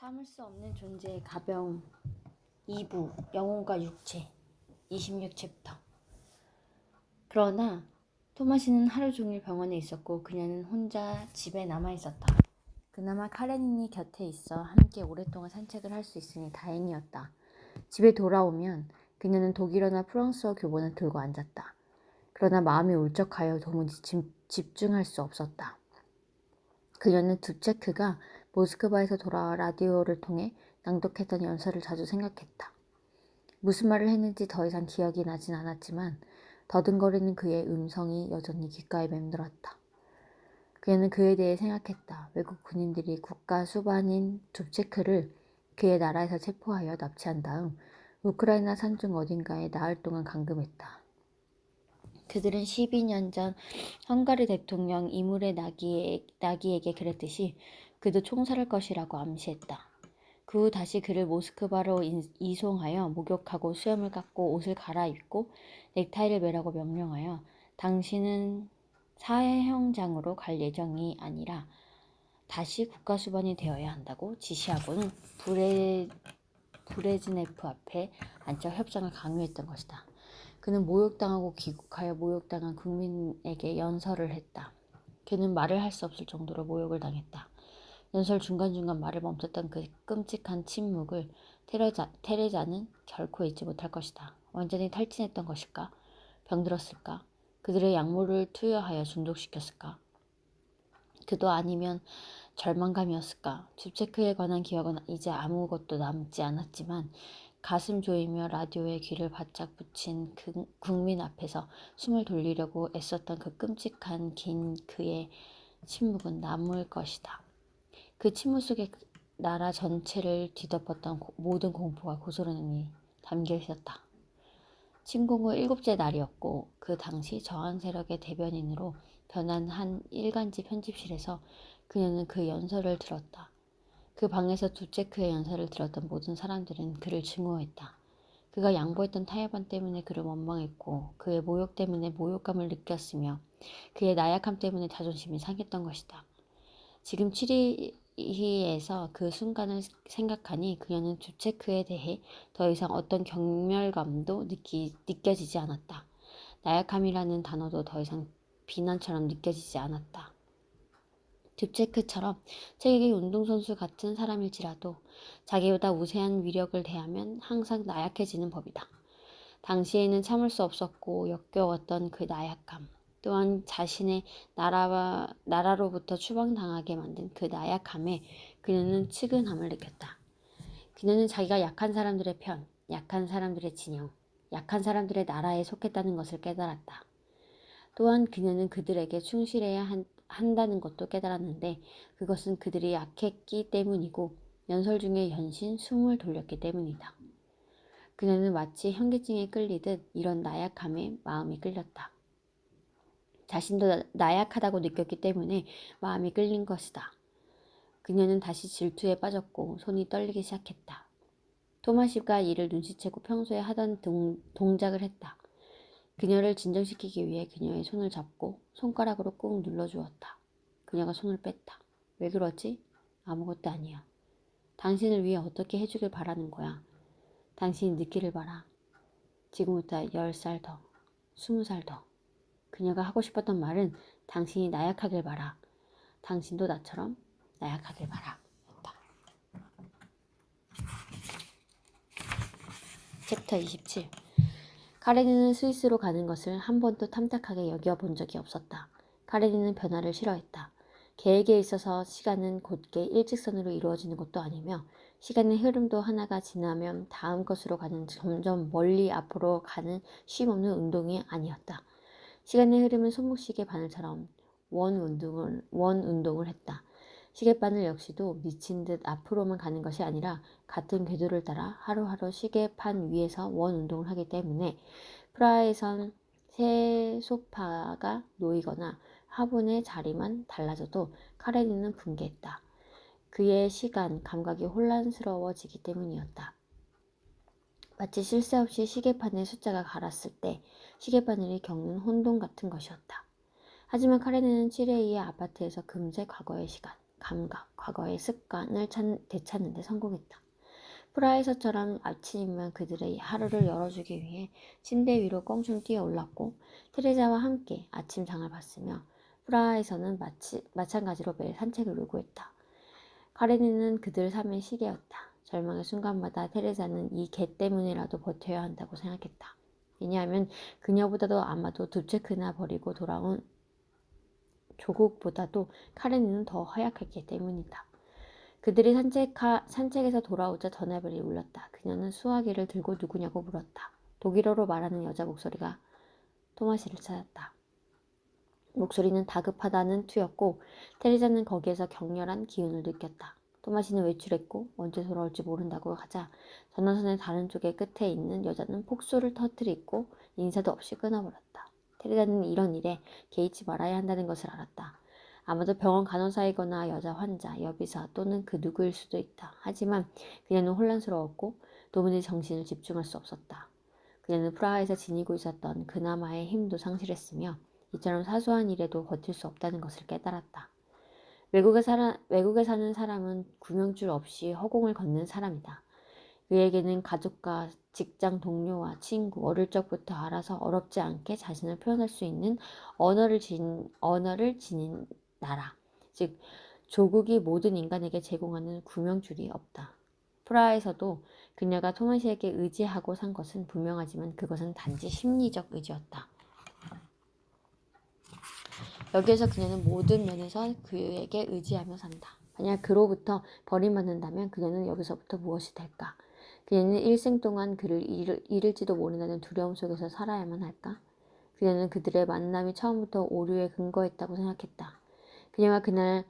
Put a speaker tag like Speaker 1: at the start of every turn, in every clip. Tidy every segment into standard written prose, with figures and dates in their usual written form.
Speaker 1: 참을 수 없는 존재의 가벼움 2부 영혼과 육체 26챕터. 그러나 토마시는 하루 종일 병원에 있었고 그녀는 혼자 집에 남아 있었다. 그나마 카레닌이 곁에 있어 함께 오랫동안 산책을 할 수 있으니 다행이었다. 집에 돌아오면 그녀는 독일어나 프랑스어 교본을 들고 앉았다. 그러나 마음이 울적하여 도무지 집중할 수 없었다. 그녀는 둡체크가 모스크바에서 돌아와 라디오를 통해 낭독했던 연설을 자주 생각했다. 무슨 말을 했는지 더 이상 기억이 나진 않았지만 더듬거리는 그의 음성이 여전히 귓가에 맴돌았다. 그녀는 그에 대해 생각했다. 외국 군인들이 국가 수반인 둡체크를 그의 나라에서 체포하여 납치한 다음 우크라이나 산중 어딘가에 나흘 동안 감금했다. 그들은 12년 전 헝가리 대통령 이무레 나기에게 그랬듯이 그도 총살할 것이라고 암시했다. 그 후 다시 그를 모스크바로 이송하여 목욕하고 수염을 깎고 옷을 갈아입고 넥타이를 매라고 명령하여 당신은 사형장으로 갈 예정이 아니라 다시 국가수반이 되어야 한다고 지시하고는 브레즈네프 앞에 앉아 협상을 강요했던 것이다. 그는 모욕당하고 귀국하여 모욕당한 국민에게 연설을 했다. 그는 말을 할 수 없을 정도로 모욕을 당했다. 연설 중간중간 말을 멈췄던 그 끔찍한 침묵을 테레자는 결코 잊지 못할 것이다. 완전히 탈진했던 것일까? 병들었을까? 그들의 약물을 투여하여 중독시켰을까? 그도 아니면 절망감이었을까? 줍체크에 관한 기억은 이제 아무것도 남지 않았지만 가슴 조이며 라디오에 귀를 바짝 붙인 그 국민 앞에서 숨을 돌리려고 애썼던 그 끔찍한 긴 그의 침묵은 남을 것이다. 그 침묵 속에 나라 전체를 뒤덮었던 모든 공포와 고소름이 담겨 있었다. 침공 후 7째 날이었고 그 당시 저항 세력의 대변인으로 변한 한 일간지 편집실에서 그녀는 그 연설을 들었다. 그 방에서 둡체크의 연설을 들었던 모든 사람들은 그를 증오했다. 그가 양보했던 타협안 때문에 그를 원망했고 그의 모욕 때문에 모욕감을 느꼈으며 그의 나약함 때문에 자존심이 상했던 것이다. 지금 취리히에서 그 순간을 생각하니 그녀는 둡체크에 대해 더 이상 어떤 경멸감도 느껴지지 않았다. 나약함이라는 단어도 더 이상 비난처럼 느껴지지 않았다. 둡체크처럼 세계 운동선수 같은 사람일지라도 자기보다 우세한 위력을 대하면 항상 나약해지는 법이다. 당시에는 참을 수 없었고 역겨웠던 그 나약함, 또한 자신의 나라로부터 추방당하게 만든 그 나약함에 그녀는 측은함을 느꼈다. 그녀는 자기가 약한 사람들의 편, 약한 사람들의 진영, 약한 사람들의 나라에 속했다는 것을 깨달았다. 또한 그녀는 그들에게 충실해야 한다는 것도 깨달았는데 그것은 그들이 약했기 때문이고 연설 중에 연신 숨을 돌렸기 때문이다. 그녀는 마치 현기증에 끌리듯 이런 나약함에 마음이 끌렸다. 자신도 나약하다고 느꼈기 때문에 마음이 끌린 것이다. 그녀는 다시 질투에 빠졌고 손이 떨리기 시작했다. 토마시가 이를 눈치채고 평소에 하던 동작을 했다. 그녀를 진정시키기 위해 그녀의 손을 잡고 손가락으로 꾹 눌러주었다. 그녀가 손을 뺐다. 왜 그러지? 아무것도 아니야. 당신을 위해 어떻게 해주길 바라는 거야. 당신이 느끼를 봐라. 지금부터 10살 더, 20살 더. 그녀가 하고 싶었던 말은 당신이 나약하길 바라. 당신도 나처럼 나약하길 바라. 챕터 27. 카레닌은 스위스로 가는 것을 한 번도 탐탁하게 여겨본 적이 없었다. 카레닌은 변화를 싫어했다. 계획에 있어서 시간은 곧게 일직선으로 이루어지는 것도 아니며 시간의 흐름도 하나가 지나면 다음 것으로 가는 점점 멀리 앞으로 가는 쉼없는 운동이 아니었다. 시간의 흐름은 손목시계 바늘처럼 원 운동을 했다. 시계바늘 역시도 미친 듯 앞으로만 가는 것이 아니라 같은 궤도를 따라 하루하루 시계판 위에서 원 운동을 하기 때문에 프라하에선 새 소파가 놓이거나 화분의 자리만 달라져도 카레닌은 분개했다. 그의 시간 감각이 혼란스러워지기 때문이었다. 마치 쉴 새 없이 시계판에 숫자가 갈았을 때 시계바늘이 겪는 혼돈 같은 것이었다. 하지만 카레닌은 치레이의 아파트에서 금세 과거의 시간, 감각, 과거의 습관을 되찾는 데 성공했다. 프라하에서처럼 아침이면 그들의 하루를 열어주기 위해 침대 위로 껑충 뛰어 올랐고 테레자와 함께 아침상을 봤으며 프라하에서는 마찬가지로 매일 산책을 요구했다. 카레니는 그들 삶의 시계였다. 절망의 순간마다 테레자는 이 개 때문이라도 버텨야 한다고 생각했다. 왜냐하면 그녀보다도 아마도 두체크나 버리고 돌아온 조국보다도 카레니는 더 허약했기 때문이다. 그들이 산책에서 돌아오자 전화벨이 울렸다. 그녀는 수화기를 들고 누구냐고 물었다. 독일어로 말하는 여자 목소리가 토마시를 찾았다. 목소리는 다급하다는 투였고 테레자는 거기에서 격렬한 기운을 느꼈다. 토마시는 외출했고 언제 돌아올지 모른다고 하자 전화선의 다른 쪽의 끝에 있는 여자는 폭소를 터뜨리고 인사도 없이 끊어버렸다. 테레자는 이런 일에 개의치 말아야 한다는 것을 알았다. 아마도 병원 간호사이거나 여자 환자, 여비사 또는 그 누구일 수도 있다. 하지만 그녀는 혼란스러웠고 도무지 정신을 집중할 수 없었다. 그녀는 프라하에서 지니고 있었던 그나마의 힘도 상실했으며 이처럼 사소한 일에도 버틸 수 없다는 것을 깨달았다. 외국에 사는 사람은 구명줄 없이 허공을 걷는 사람이다. 그에게는 가족과 직장 동료와 친구, 어릴 적부터 알아서 어렵지 않게 자신을 표현할 수 있는 언어를 지닌 나라, 즉 조국이 모든 인간에게 제공하는 구명줄이 없다. 프라하에서도 그녀가 토마시에게 의지하고 산 것은 분명하지만 그것은 단지 심리적 의지였다. 여기에서 그녀는 모든 면에서 그에게 의지하며 산다. 만약 그로부터 버림받는다면 그녀는 여기서부터 무엇이 될까? 그녀는 일생 동안 그를 잃을지도 모른다는 두려움 속에서 살아야만 할까? 그녀는 그들의 만남이 처음부터 오류에 근거했다고 생각했다. 그녀가 그날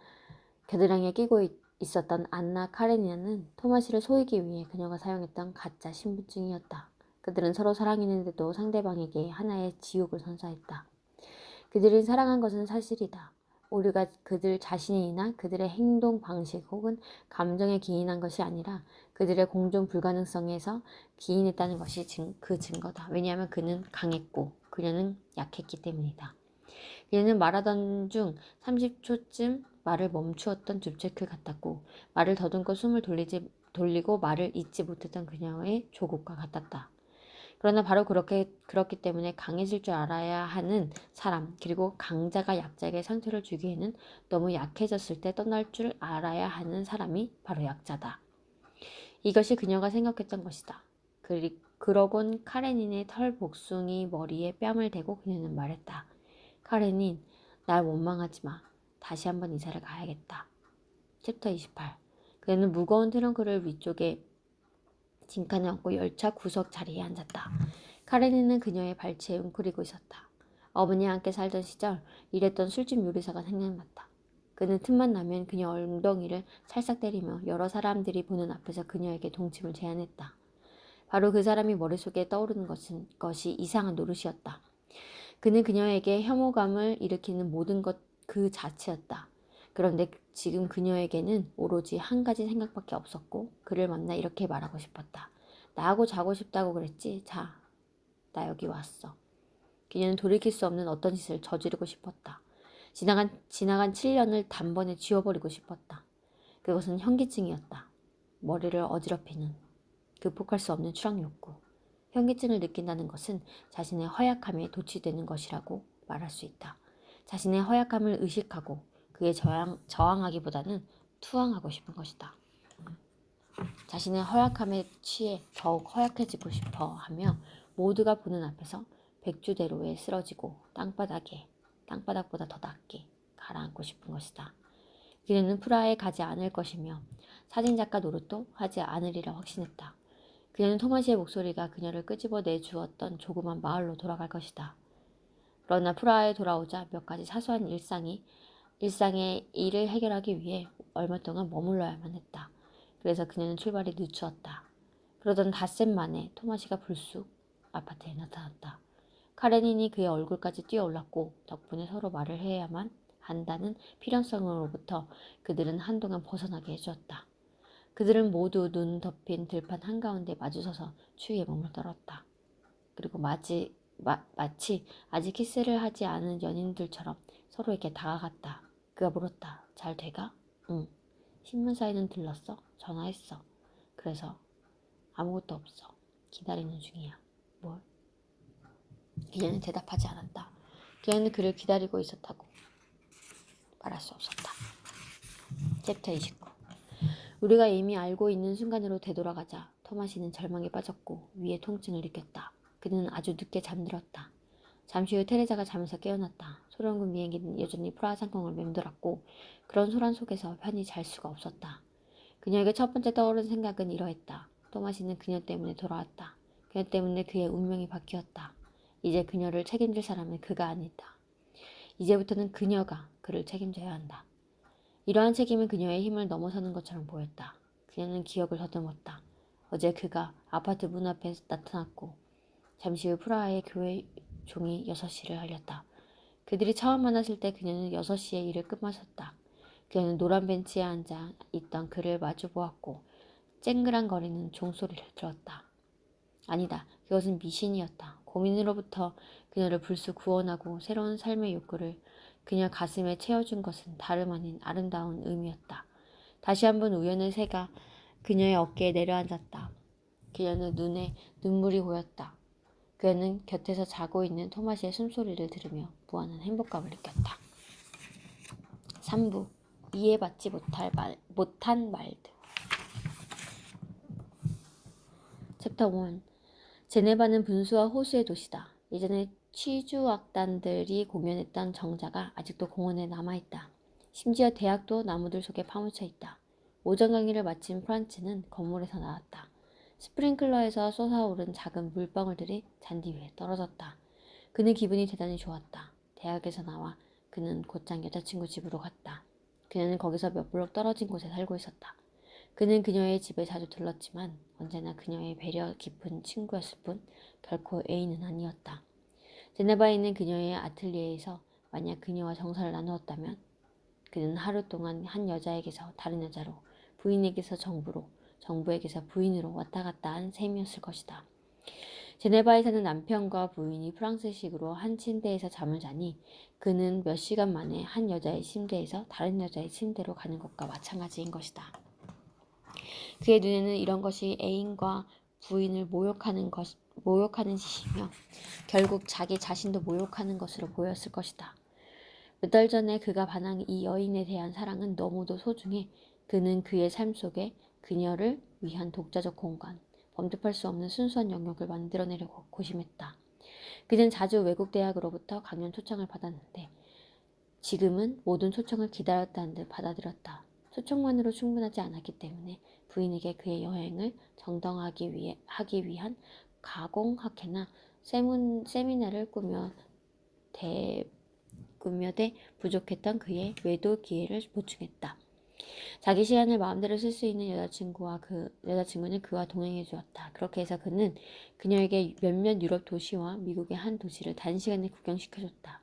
Speaker 1: 겨드랑이에 끼고 있었던 안나 카레니나는 토마시를 속이기 위해 그녀가 사용했던 가짜 신분증이었다. 그들은 서로 사랑했는데도 상대방에게 하나의 지옥을 선사했다. 그들이 사랑한 것은 사실이다. 오류가 그들 자신이나 그들의 행동 방식 혹은 감정에 기인한 것이 아니라 그들의 공존 불가능성에서 기인했다는 것이 그 증거다. 왜냐하면 그는 강했고 그녀는 약했기 때문이다. 그녀는 말하던 중 30초쯤 말을 멈추었던 줍체크 같았고 말을 더듬고 숨을 돌리고 말을 잊지 못했던 그녀의 조국과 같았다. 그러나 바로 그렇기 때문에 강해질 줄 알아야 하는 사람, 그리고 강자가 약자에게 상처를 주기에는 너무 약해졌을 때 떠날 줄 알아야 하는 사람이 바로 약자다. 이것이 그녀가 생각했던 것이다. 그러곤 카레닌의 털 복숭이 머리에 뺨을 대고 그녀는 말했다. 카레닌, 날 원망하지 마. 다시 한번 이사를 가야겠다. 챕터 28. 그녀는 무거운 트렁크를 위쪽에 짐칸에 얹고 열차 구석 자리에 앉았다. 카레니는 그녀의 발치에 웅크리고 있었다. 어머니와 함께 살던 시절 일했던 술집 요리사가 생각났다. 그는 틈만 나면 그녀 엉덩이를 살짝 때리며 여러 사람들이 보는 앞에서 그녀에게 동침을 제안했다. 바로 그 사람이 머릿속에 떠오르는 것이 이상한 노릇이었다. 그는 그녀에게 혐오감을 일으키는 모든 것 그 자체였다. 그런데 지금 그녀에게는 오로지 한 가지 생각밖에 없었고 그를 만나 이렇게 말하고 싶었다. 나하고 자고 싶다고 그랬지? 자, 나 여기 왔어. 그녀는 돌이킬 수 없는 어떤 짓을 저지르고 싶었다. 지나간 7년을 단번에 지워버리고 싶었다. 그것은 현기증이었다. 머리를 어지럽히는 극복할 수 없는 추락 욕구. 현기증을 느낀다는 것은 자신의 허약함에 도취되는 것이라고 말할 수 있다. 자신의 허약함을 의식하고 그에 저항하기보다는 투항하고 싶은 것이다. 자신의 허약함에 취해 더욱 허약해지고 싶어 하며 모두가 보는 앞에서 백주대로에 쓰러지고 땅바닥보다 더 낮게 가라앉고 싶은 것이다. 그녀는 프라하에 가지 않을 것이며 사진작가 노릇도 하지 않으리라 확신했다. 그녀는 토마시의 목소리가 그녀를 끄집어 내주었던 조그만 마을로 돌아갈 것이다. 그러나 프라하에 돌아오자 몇 가지 사소한 일상의 일을 해결하기 위해 얼마 동안 머물러야만 했다. 그래서 그녀는 출발이 늦추었다. 그러던 닷새 만에 토마시가 불쑥 아파트에 나타났다. 카레닌이 그의 얼굴까지 뛰어올랐고 덕분에 서로 말을 해야만 한다는 필연성으로부터 그들은 한동안 벗어나게 해주었다. 그들은 모두 눈 덮인 들판 한가운데 마주서서 추위에 몸을 떨었다. 그리고 마치 아직 키스를 하지 않은 연인들처럼 서로에게 다가갔다. 그가 물었다. 잘 돼가? 응. 신문사에는 들렀어? 전화했어. 그래서 아무것도 없어. 기다리는 중이야. 뭘? 그녀는 대답하지 않았다. 그녀는 그를 기다리고 있었다고 말할 수 없었다. 챕터 29. 우리가 이미 알고 있는 순간으로 되돌아가자 토마시는 절망에 빠졌고 위에 통증을 느꼈다. 그는 아주 늦게 잠들었다. 잠시 후 테레자가 잠에서 깨어났다. 소련군 비행기는 여전히 프라하 상공을 맴돌았고 그런 소란 속에서 편히 잘 수가 없었다. 그녀에게 첫 번째 떠오른 생각은 이러했다. 토마시는 그녀 때문에 돌아왔다. 그녀 때문에 그의 운명이 바뀌었다. 이제 그녀를 책임질 사람은 그가 아니다. 이제부터는 그녀가 그를 책임져야 한다. 이러한 책임은 그녀의 힘을 넘어서는 것처럼 보였다. 그녀는 기억을 더듬었다. 어제 그가 아파트 문 앞에 나타났고 잠시 후 프라하의 교회 종이 6시를 알렸다. 그들이 처음 만났을 때 그녀는 6시에 일을 끝마쳤다. 그녀는 노란 벤치에 앉아 있던 그를 마주 보았고 쨍그랑거리는 종소리를 들었다. 아니다. 그것은 미신이었다. 고민으로부터 그녀를 불쑥 구원하고 새로운 삶의 욕구를 그녀 가슴에 채워준 것은 다름 아닌 아름다운 의미였다. 다시 한번 우연의 새가 그녀의 어깨에 내려앉았다. 그녀는 눈에 눈물이 고였다. 그녀는 곁에서 자고 있는 토마시의 숨소리를 들으며 무한한 행복감을 느꼈다. 3부. 이해받지 못한 말들. 챕터 1. 제네바는 분수와 호수의 도시다. 예전에 취주악단들이 공연했던 정자가 아직도 공원에 남아있다. 심지어 대학도 나무들 속에 파묻혀 있다. 오전 강의를 마친 프란츠는 건물에서 나왔다. 스프링클러에서 솟아오른 작은 물방울들이 잔디 위에 떨어졌다. 그는 기분이 대단히 좋았다. 대학에서 나와 그는 곧장 여자친구 집으로 갔다. 그녀는 거기서 몇 블록 떨어진 곳에 살고 있었다. 그는 그녀의 집에 자주 들렀지만 언제나 그녀의 배려 깊은 친구였을 뿐 결코 애인은 아니었다. 제네바에 있는 그녀의 아틀리에에서 만약 그녀와 정서를 나누었다면 그는 하루 동안 한 여자에게서 다른 여자로, 부인에게서 정부로, 정부에게서 부인으로 왔다 갔다 한 셈이었을 것이다. 제네바에 사는 남편과 부인이 프랑스식으로 한 침대에서 잠을 자니 그는 몇 시간 만에 한 여자의 침대에서 다른 여자의 침대로 가는 것과 마찬가지인 것이다. 그의 눈에는 이런 것이 애인과 부인을 모욕하는 짓이며 결국 자기 자신도 모욕하는 것으로 보였을 것이다. 몇 달 전에 그가 반한 이 여인에 대한 사랑은 너무도 소중해 그는 그의 삶 속에 그녀를 위한 독자적 공간, 범접할 수 없는 순수한 영역을 만들어내려고 고심했다. 그는 자주 외국 대학으로부터 강연 초청을 받았는데 지금은 모든 초청을 기다렸다는 듯 받아들였다. 초청만으로 충분하지 않았기 때문에 부인에게 그의 여행을 하기 위한 가공학회나 세미나를 꾸며대 부족했던 그의 외도 기회를 보충했다. 자기 시간을 마음대로 쓸 수 있는 여자친구는 그와 동행해 주었다. 그렇게 해서 그는 그녀에게 몇몇 유럽 도시와 미국의 한 도시를 단시간에 구경시켜줬다.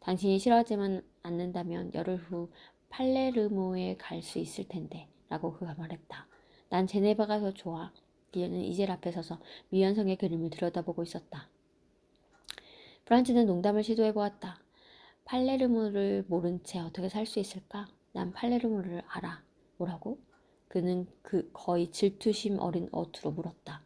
Speaker 1: 당신이 싫어하지만 않는다면 열흘 후 팔레르모에 갈 수 있을 텐데 라고 그가 말했다. 난 제네바가 더 좋아. 그녀는 이젤 앞에 서서 미완성의 그림을 들여다보고 있었다. 프란츠는 농담을 시도해보았다. 팔레르모를 모른 채 어떻게 살 수 있을까? 난 팔레르모를 알아. 뭐라고? 그는 거의 질투심 어린 어투로 물었다.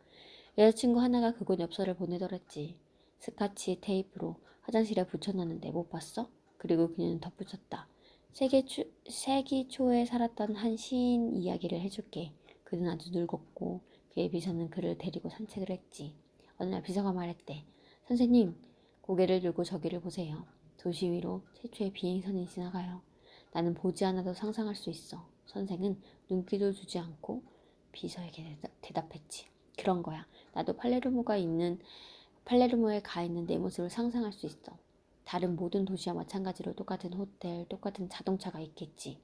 Speaker 1: 여자친구 하나가 그곳 엽서를 보내더랬지. 스카치 테이프로 화장실에 붙여놨는데 못 봤어? 그리고 그녀는 덧붙였다. 세기 초에 살았던 한 시인 이야기를 해줄게. 그는 아주 늙었고 그의 비서는 그를 데리고 산책을 했지. 어느 날 비서가 말했대. 선생님, 고개를 들고 저기를 보세요. 도시 위로 최초의 비행선이 지나가요. 나는 보지 않아도 상상할 수 있어. 선생은 눈길도 주지 않고 비서에게 대답했지. 그런 거야. 나도 팔레르모에 가 있는 내 모습을 상상할 수 있어. 다른 모든 도시와 마찬가지로 똑같은 호텔, 똑같은 자동차가 있겠지.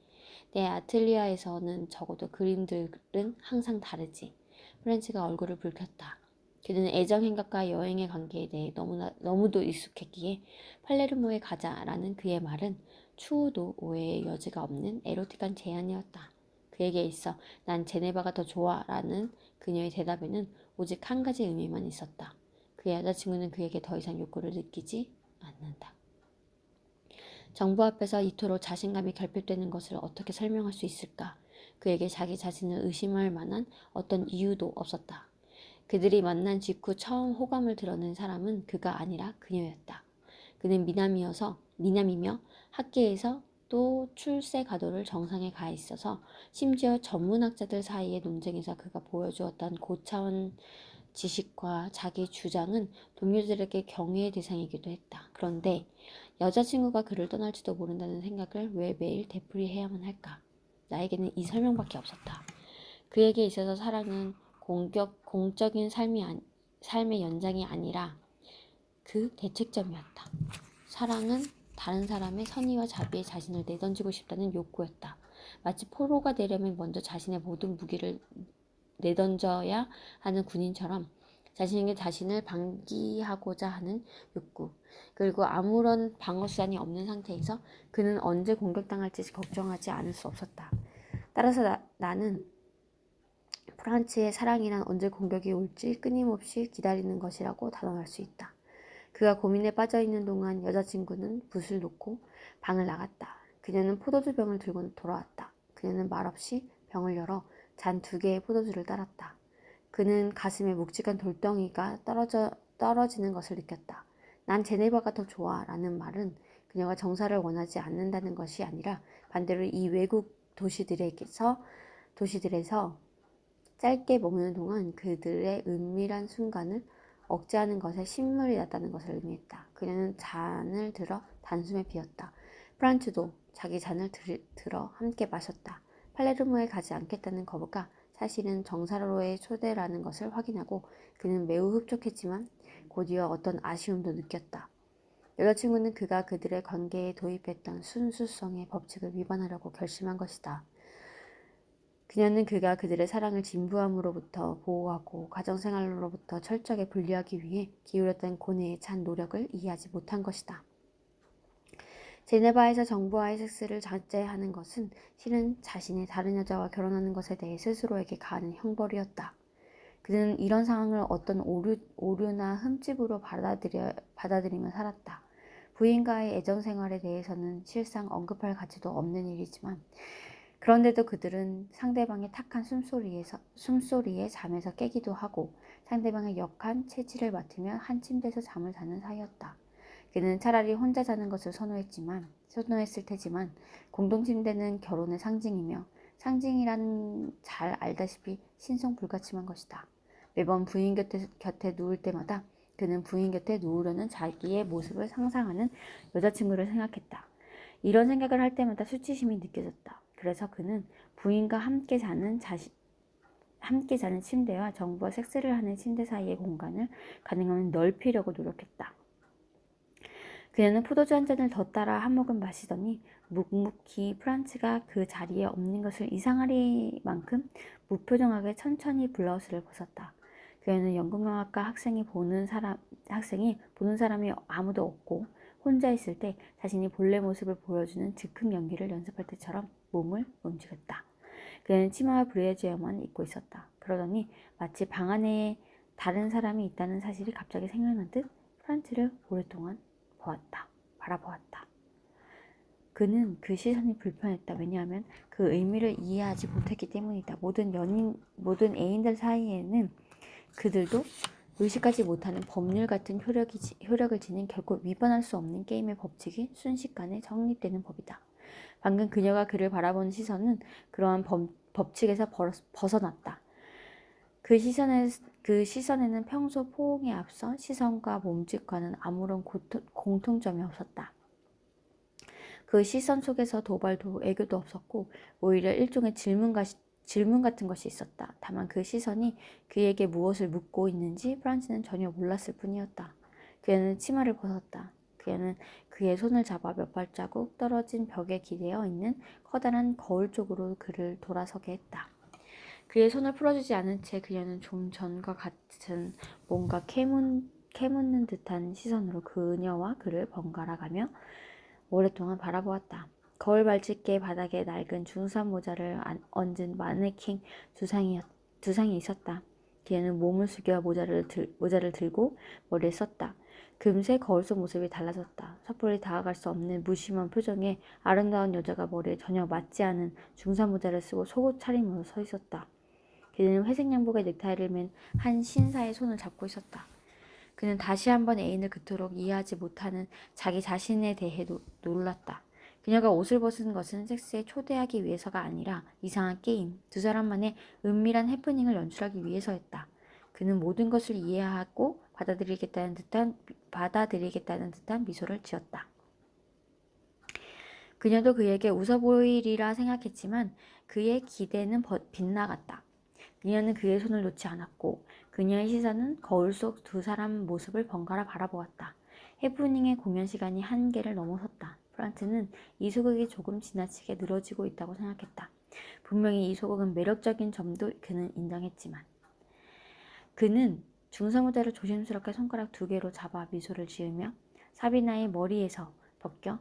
Speaker 1: 내 아틀리아에서는 적어도 그림들은 항상 다르지. 프렌치가 얼굴을 붉혔다. 그는 애정 행각과 여행의 관계에 대해 너무도 익숙했기에 팔레르모에 가자라는 그의 말은 추후도 오해의 여지가 없는 에로틱한 제안이었다. 그에게 있어 난 제네바가 더 좋아라는 그녀의 대답에는 오직 한 가지 의미만 있었다. 그의 여자친구는 그에게 더 이상 욕구를 느끼지 않는다. 정부 앞에서 이토록 자신감이 결핍되는 것을 어떻게 설명할 수 있을까? 그에게 자기 자신을 의심할 만한 어떤 이유도 없었다. 그들이 만난 직후 처음 호감을 드러낸 사람은 그가 아니라 그녀였다. 그는 미남이며 학계에서 또 출세 가도를 정상에 가 있어서 심지어 전문학자들 사이의 논쟁에서 그가 보여주었던 고차원 지식과 자기 주장은 동료들에게 경외의 대상이기도 했다. 그런데 여자친구가 그를 떠날지도 모른다는 생각을 왜 매일 되풀이해야만 할까? 나에게는 이 설명밖에 없었다. 그에게 있어서 사랑은 공적인 삶의 연장이 아니라 그 대책점이었다. 사랑은 다른 사람의 선의와 자비에 자신을 내던지고 싶다는 욕구였다. 마치 포로가 되려면 먼저 자신의 모든 무기를 내던져야 하는 군인처럼 자신에게 자신을 방기하고자 하는 욕구. 그리고 아무런 방어수단이 없는 상태에서 그는 언제 공격당할지 걱정하지 않을 수 없었다. 따라서 나는 프란츠의 사랑이란 언제 공격이 올지 끊임없이 기다리는 것이라고 단언할 수 있다. 그가 고민에 빠져있는 동안 여자친구는 붓을 놓고 방을 나갔다. 그녀는 포도주 병을 들고 돌아왔다. 그녀는 말없이 병을 열어 잔 2개의 포도주를 따랐다. 그는 가슴에 묵직한 돌덩이가 떨어지는 것을 느꼈다. 난 제네바가 더 좋아 라는 말은 그녀가 정사를 원하지 않는다는 것이 아니라 반대로 이 외국 도시들에서 짧게 머무는 동안 그들의 은밀한 순간을 억제하는 것에 신물이 났다는 것을 의미했다. 그녀는 잔을 들어 단숨에 비웠다. 프란츠도 자기 잔을 들어 함께 마셨다. 팔레르모에 가지 않겠다는 거부가 사실은 정사로의 초대라는 것을 확인하고 그는 매우 흡족했지만 곧이어 어떤 아쉬움도 느꼈다. 여자친구는 그가 그들의 관계에 도입했던 순수성의 법칙을 위반하려고 결심한 것이다. 그녀는 그가 그들의 사랑을 진부함으로부터 보호하고 가정생활로부터 철저하게 분리하기 위해 기울였던 고뇌에 찬 노력을 이해하지 못한 것이다. 제네바에서 정부와의 섹스를 자제하는 것은 실은 자신이 다른 여자와 결혼하는 것에 대해 스스로에게 가하는 형벌이었다. 그는 이런 상황을 어떤 오류나 흠집으로 받아들이며 살았다. 부인과의 애정생활에 대해서는 실상 언급할 가치도 없는 일이지만 그런데도 그들은 상대방의 탁한 숨소리에 잠에서 깨기도 하고 상대방의 역한 체질을 맡으며 한 침대에서 잠을 자는 사이였다. 그는 차라리 혼자 자는 것을 선호했을 테지만 공동침대는 결혼의 상징이며 상징이란 잘 알다시피 신성불가침한 것이다. 매번 부인 곁에 누울 때마다 그는 부인 곁에 누우려는 자기의 모습을 상상하는 여자친구를 생각했다. 이런 생각을 할 때마다 수치심이 느껴졌다. 그래서 그는 부인과 함께 자는 침대와 정부와 섹스를 하는 침대 사이의 공간을 가능하면 넓히려고 노력했다. 그녀는 포도주 한 잔을 더 따라 한 모금 마시더니 묵묵히 프란츠가 그 자리에 없는 것을 이상하리만큼 무표정하게 천천히 블라우스를 벗었다. 그녀는 연극영화과 학생이 보는 사람이 아무도 없고 혼자 있을 때 자신이 본래 모습을 보여주는 즉흥 연기를 연습할 때처럼 몸을 움직였다. 그는 치마와 브레지어만 입고 있었다. 그러더니 마치 방 안에 다른 사람이 있다는 사실이 갑자기 생각난 듯 프란츠를 오랫동안 바라보았다. 그는 그 시선이 불편했다. 왜냐하면 그 의미를 이해하지 못했기 때문이다. 모든 애인들 사이에는 그들도 의식하지 못하는 법률 같은 효력을 지닌 결코 위반할 수 없는 게임의 법칙이 순식간에 성립되는 법이다. 방금 그녀가 그를 바라본 시선은 그러한 법칙에서 벗어났다. 그 시선에는 평소 포옹에 앞서 시선과 몸짓과는 아무런 공통점이 없었다. 그 시선 속에서 도발도 애교도 없었고 오히려 일종의 질문 같은 것이 있었다. 다만 그 시선이 그에게 무엇을 묻고 있는지 프란츠는 전혀 몰랐을 뿐이었다. 그녀는 치마를 벗었다. 그녀는 그의 손을 잡아 몇 발자국 떨어진 벽에 기대어 있는 커다란 거울 쪽으로 그를 돌아서게 했다. 그의 손을 풀어주지 않은 채 그녀는 좀 전과 같은 뭔가 캐묻는 듯한 시선으로 그녀와 그를 번갈아가며 오랫동안 바라보았다. 거울 발집게 바닥에 낡은 중산 모자를 얹은 마네킹 두 상이 있었다. 그녀는 몸을 숙여 모자를 들고 머리에 썼다. 금세 거울 속 모습이 달라졌다. 섣불리 다가갈 수 없는 무심한 표정에 아름다운 여자가 머리에 전혀 맞지 않은 중산 모자를 쓰고 속옷 차림으로 서 있었다. 그는 회색 양복에 넥타이를 맨 한 신사의 손을 잡고 있었다. 그는 다시 한번 애인을 그토록 이해하지 못하는 자기 자신에 대해 놀랐다. 그녀가 옷을 벗은 것은 섹스에 초대하기 위해서가 아니라 이상한 게임, 두 사람만의 은밀한 해프닝을 연출하기 위해서였다. 그는 모든 것을 이해하고 받아들이겠다는 듯한 미소를 지었다. 그녀도 그에게 웃어 보이리라 생각했지만 그의 기대는 빗나갔다. 그녀는 그의 손을 놓지 않았고 그녀의 시선은 거울 속 두 사람 모습을 번갈아 바라보았다. 해프닝의 공연 시간이 한계를 넘어섰다. 프란트는 이 소극이 조금 지나치게 늘어지고 있다고 생각했다. 분명히 이 소극은 매력적인 점도 그는 인정했지만 그는 중서무대를 조심스럽게 손가락 2개로 잡아 미소를 지으며 사비나의 머리에서 벗겨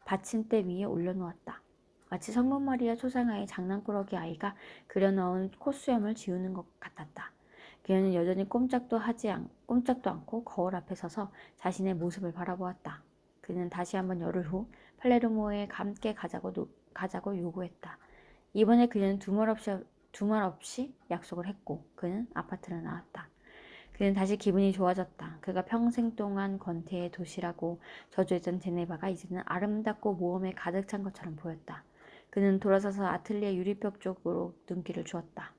Speaker 1: 받침대 위에 올려놓았다. 마치 성모 마리아 초상화의 장난꾸러기 아이가 그려넣은 콧수염을 지우는 것 같았다. 그녀는 여전히 꼼짝도 않고 거울 앞에 서서 자신의 모습을 바라보았다. 그는 다시 한번 열흘 후 팔레르모에 함께 가자고 요구했다. 이번에 그는 두말 없이 약속을 했고 그는 아파트를 나왔다. 그는 다시 기분이 좋아졌다. 그가 평생 동안 권태의 도시라고 저주했던 제네바가 이제는 아름답고 모험에 가득 찬 것처럼 보였다. 그는 돌아서서 아틀리에 유리벽 쪽으로 눈길을 주었다.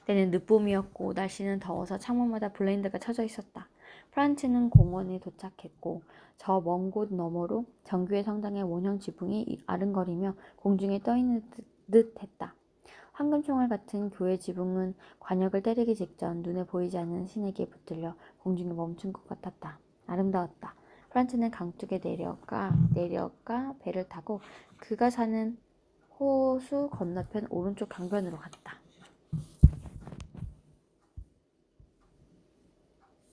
Speaker 1: 때는 늦봄이었고 날씨는 더워서 창문마다 블라인드가 쳐져 있었다. 프란츠는 공원에 도착했고 저 먼 곳 너머로 정교회 성당의 원형 지붕이 아른거리며 공중에 떠있는 듯 했다. 황금총알 같은 교회 지붕은 관역을 때리기 직전 눈에 보이지 않는 신에게 붙들려 공중에 멈춘 것 같았다. 아름다웠다. 프란츠는 강둑에 내려가 배를 타고 그가 사는 호수 건너편 오른쪽 강변으로 갔다.